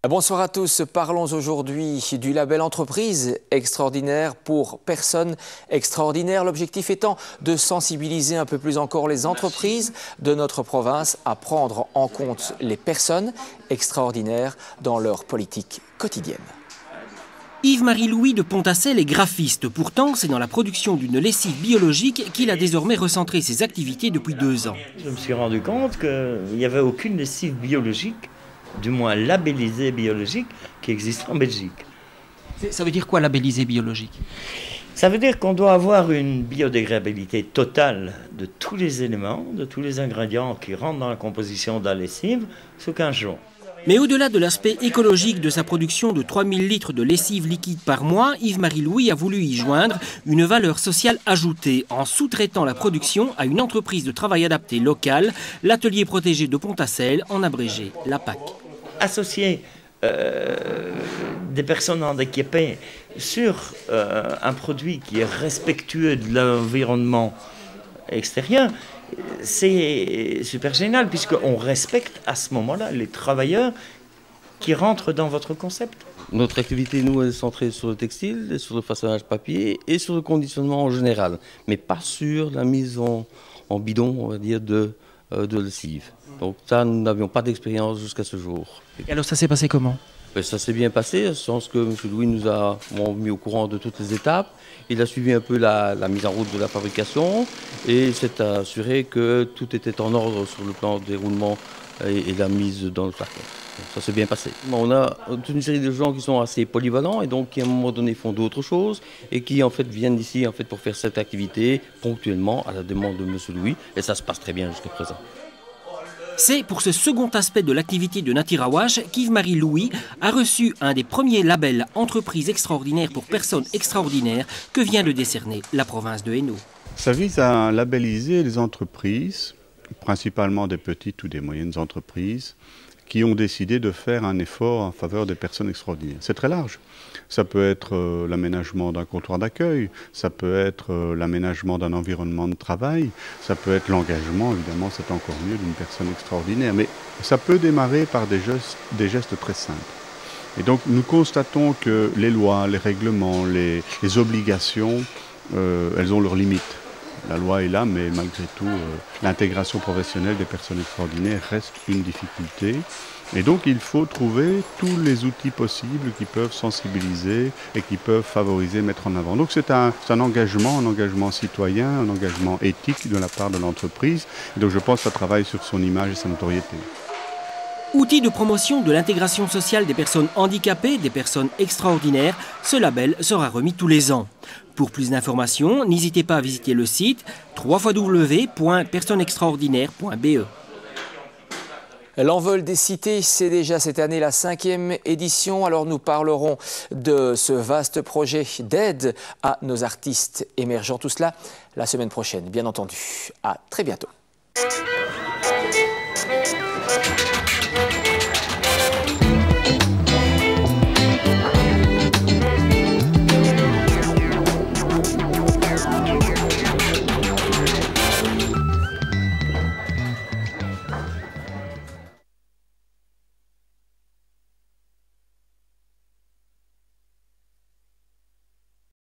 Bonsoir à tous. Parlons aujourd'hui du label Entreprise extraordinaire pour personnes extraordinaires. L'objectif étant de sensibiliser un peu plus encore les entreprises de notre province à prendre en compte les personnes extraordinaires dans leur politique quotidienne. Yves-Marie Louis de Pontassel est graphiste. Pourtant, c'est dans la production d'une lessive biologique qu'il a désormais recentré ses activités depuis 2 ans. Je me suis rendu compte qu'il n'y avait aucune lessive biologique, du moins labellisée biologique, qui existe en Belgique. Ça veut dire quoi, labellisé biologique? Ça veut dire qu'on doit avoir une biodégradabilité totale de tous les éléments, de tous les ingrédients qui rentrent dans la composition de la lessive sous 15 jours. Mais au-delà de l'aspect écologique de sa production de 3000 litres de lessive liquide par mois, Yves-Marie Louis a voulu y joindre une valeur sociale ajoutée en sous-traitant la production à une entreprise de travail adapté locale, l'atelier protégé de Pontassel, en abrégé, la PAC. Associer des personnes handicapées sur un produit qui est respectueux de l'environnement extérieur, c'est super génial puisqu'on respecte à ce moment-là les travailleurs qui rentrent dans votre concept. Notre activité, nous, est centrée sur le textile, sur le façonnage papier et sur le conditionnement en général, mais pas sur la mise en bidon, on va dire, de lessive. Donc ça, nous n'avions pas d'expérience jusqu'à ce jour. Et alors ça s'est passé comment? Ça s'est bien passé, en ce sens que M. Louis nous a mis au courant de toutes les étapes. Il a suivi un peu la mise en route de la fabrication et s'est assuré que tout était en ordre sur le plan de déroulement et la mise dans le flacon. Ça s'est bien passé. On a toute une série de gens qui sont assez polyvalents et donc qui à un moment donné font d'autres choses et qui en fait viennent ici en fait pour faire cette activité ponctuellement à la demande de M. Louis et ça se passe très bien jusqu'à présent. C'est pour ce second aspect de l'activité de Natirawash qu'Yves-Marie Louis a reçu un des premiers labels Entreprise extraordinaire pour personnes extraordinaires que vient de décerner la province de Hainaut. Ça vise à labelliser les entreprises, principalement des petites ou des moyennes entreprises, qui ont décidé de faire un effort en faveur des personnes extraordinaires. C'est très large. Ça peut être l'aménagement d'un comptoir d'accueil, ça peut être l'aménagement d'un environnement de travail, ça peut être l'engagement, évidemment, c'est encore mieux, d'une personne extraordinaire. Mais ça peut démarrer par des gestes très simples. Et donc nous constatons que les lois, les règlements, les obligations, elles ont leurs limites. La loi est là, mais malgré tout, l'intégration professionnelle des personnes extraordinaires reste une difficulté. Et donc, il faut trouver tous les outils possibles qui peuvent sensibiliser et qui peuvent favoriser, mettre en avant. Donc, c'est un engagement citoyen, un engagement éthique de la part de l'entreprise. Et donc, je pense que ça travaille sur son image et sa notoriété. Outil de promotion de l'intégration sociale des personnes handicapées, des personnes extraordinaires, ce label sera remis tous les ans. Pour plus d'informations, n'hésitez pas à visiter le site www.personnesextraordinaires.be. L'envol des cités, c'est déjà cette année la 5e édition. Alors nous parlerons de ce vaste projet d'aide à nos artistes émergents. Tout cela la semaine prochaine, bien entendu. À très bientôt.